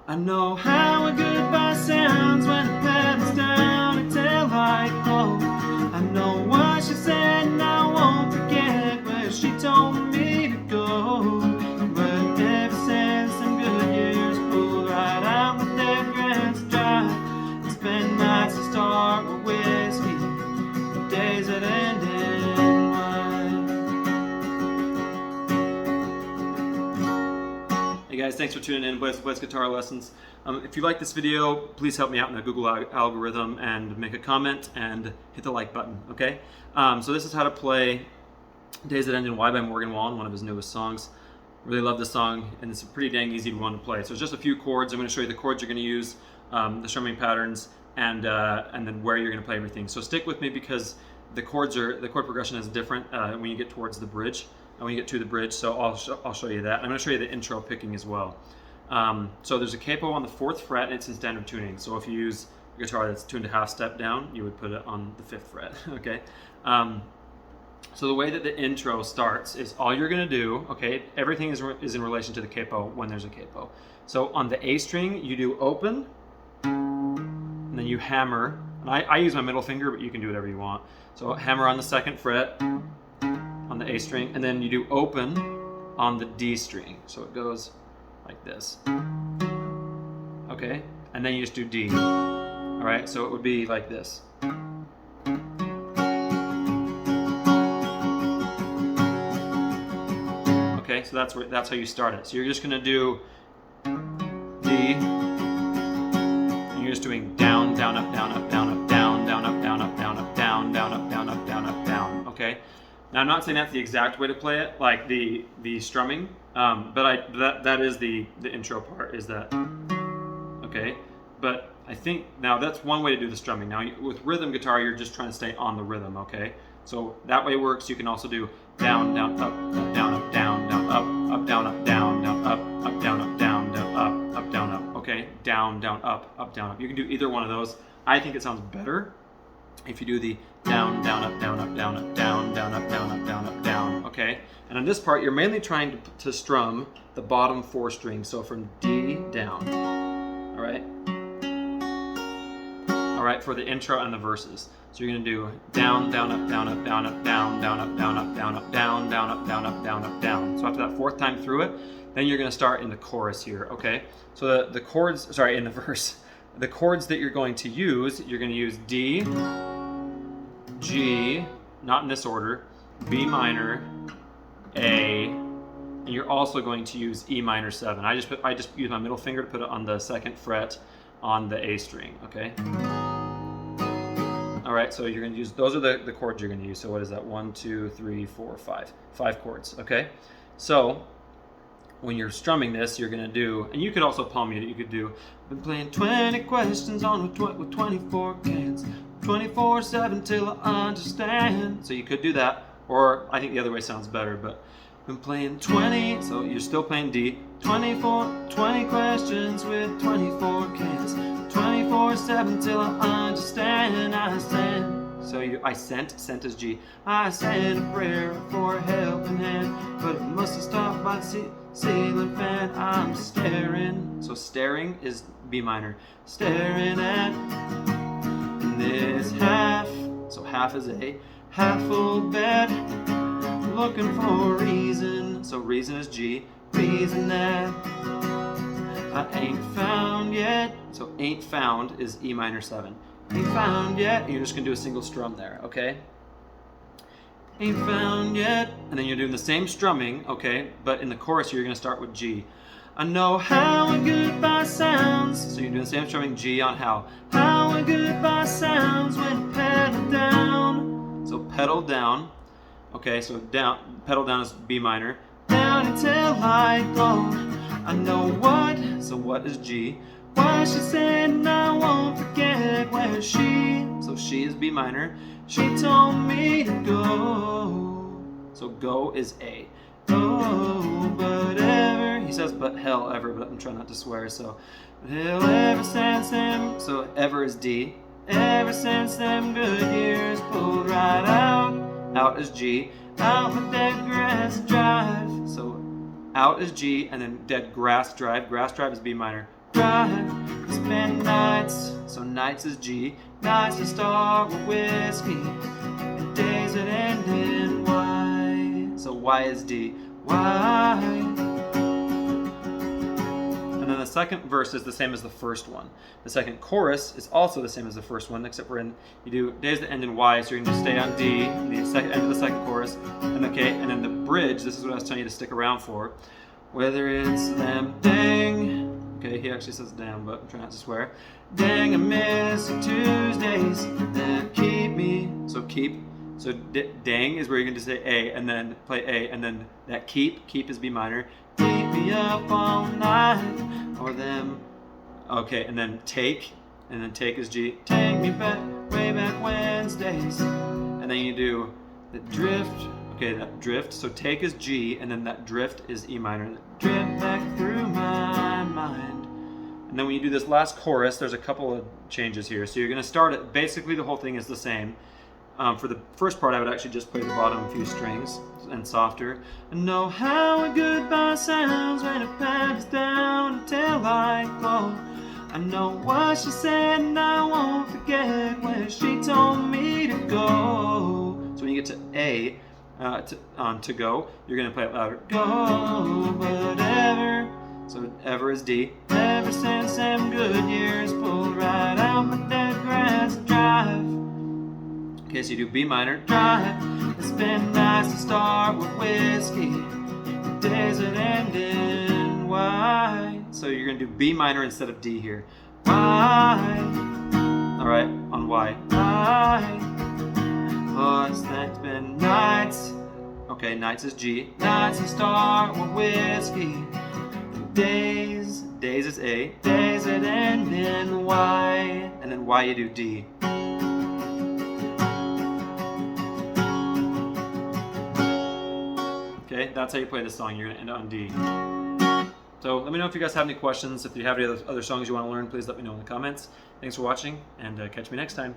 I know how a goodbye sounds when the pedal's down until I go. I know what she said and I won't forget where she told me to go. But ever since them good years pulled right out with their grass dry, I spend nights to start with whiskey, the days that end in wine. Hey guys, thanks for tuning in. Blaze Guitar Lessons. If you like this video, please help me out in the Google algorithm and make a comment and hit the like button, okay? So this is how to play Days That End in Y by Morgan Wallen, one of his newest songs. Really love this song, and it's a pretty dang easy one to play. So it's just a few chords. I'm going to show you the chords you're going to use, the strumming patterns, and then where you're going to play everything. So stick with me because the chord progression is different when you get towards the bridge. When you get to the bridge, so I'll show you that. I'm going to show you the intro picking as well. So there's a capo on the 4th fret, and it's in standard tuning. So if you use a guitar that's tuned a half step down, you would put it on the 5th fret, okay? So the way that the intro starts is all you're going to do, okay, everything is in relation to the capo when there's a capo. So on the A string, you do open, and then you hammer. And I use my middle finger, but you can do whatever you want. So hammer on the 2nd fret, on the A string, and then you do open on the D string. So it goes like this. Okay? And then you just do D. Alright, so it would be like this. Okay, so that's how you start it. So you're just gonna do D, and you're just doing down, down, up, down, up, down, up, down, down, up, down, up, down, up, down, down, up, down, up, down, up, down. Okay? Now I'm not saying that's the exact way to play it, like the strumming, but that is the intro part, is that, okay? But I think, now that's one way to do the strumming. Now with rhythm guitar, you're just trying to stay on the rhythm, okay? So that way works. You can also do down, down, up, down, up, down, down, up, down, up, down, down, up, down, up, down, down, up, down, up, okay? Down, down, up, down, up. You can do either one of those. I think it sounds better if you do the down, down, up, down, up, down, up, down, down, up, down, up, down, up, down, okay? And on this part, you're mainly trying to strum the bottom 4 strings, so from D down, all right? All right, for the intro and the verses. So you're gonna do down, down, up, down, up, down, up, down, down, up, down, up, down, up, down, down, up, down, up, down, up, down. So after that 4th time through it, then you're gonna start in the chorus here, okay? So the chords, sorry, in the verse, the chords that you're going to use, you're going to use D, G, not in this order, B minor, A, and you're also going to use E minor 7. I just use my middle finger to put it on the 2nd fret on the A string, okay? All right, so you're going to use, those are the chords you're going to use. So what is that? 1, 2, 3, 4, 5. 5 chords, okay? So when you're strumming this, you're going to do, and you could also palm mute it, you could do, been playing 20 questions on with 24 cans, 24/7 till I understand. So you could do that, or I think the other way sounds better, but been playing 20, so you're still playing D, 20 questions with 24 cans, 24/7 till I understand. I sent. So I sent is G. I sent a prayer for a helping hand, but it must have stopped by the ceiling fan. I'm staring. So staring is B minor. Staring at this half. So half is A. Half full bed. Looking for a reason. So reason is G. Reason that I ain't found yet. So ain't found is E minor 7. Ain't found yet, and you're just gonna do a single strum there, okay? Ain't found yet, and then you're doing the same strumming, okay? But in the chorus, you're gonna start with G. I know how a goodbye sounds. So you're doing the same strumming, G on how. How a goodbye sounds when you pedal down. So pedal down, okay? So down, pedal down is B minor. Down until I go. I know what. So what is G? Why she said and I won't forget where she, so she is B minor, she told me to go. So go is A. Oh, but ever, he says but hell ever, but I'm trying not to swear, so but hell ever since them, so ever is D. Ever since them good years pulled right out is G, out with dead grass drive. So out is G, and then dead grass drive is B minor. drive, spend nights. So nights is G, nights to start with whiskey, and days that end in Y. So Y is D, Y. And then the second verse is the same as the first one. The second chorus is also the same as the first one, except for you do days that end in Y, so you're going to stay on D, the end of the second chorus, and and then the bridge, this is what I was telling you to stick around for. Whether it's them dang, okay, he actually says damn, but I'm trying not to swear. Dang, I miss Tuesdays that keep me, so keep. So dang is where you're going to say A, and then play A, and then that keep is B minor. Keep me up all night, or them, okay, and then take is G. Take me back, way back Wednesdays, and then you do the drift, okay, that drift, so take is G, and then that drift is E minor. Drift back through my mind. And then when you do this last chorus, there's a couple of changes here. So you're going to start it, basically the whole thing is the same. For the first part, I would actually just play the bottom few strings and softer. I know how a goodbye sounds when it pans down until I go. I know what she said and I won't forget when she told me to go. So when you get to A, to go, you're going to play it louder. Go, but ever. So ever is D. Ever since them good years pulled right out my dead grass drive. Okay, so you do B minor, drive. It's been nice to start with whiskey, the days that end in Y. So you're gonna do B minor instead of D here. Y. All right, on Y. Y. Oh, it's been nights. Okay, nights is G. Nights to start with whiskey. Days is A. Days that end in Y. And then Y you do D. Okay, that's how you play this song. You're gonna end on D. So let me know if you guys have any questions. If you have any other songs you want to learn, please let me know in the comments. Thanks for watching, and catch me next time.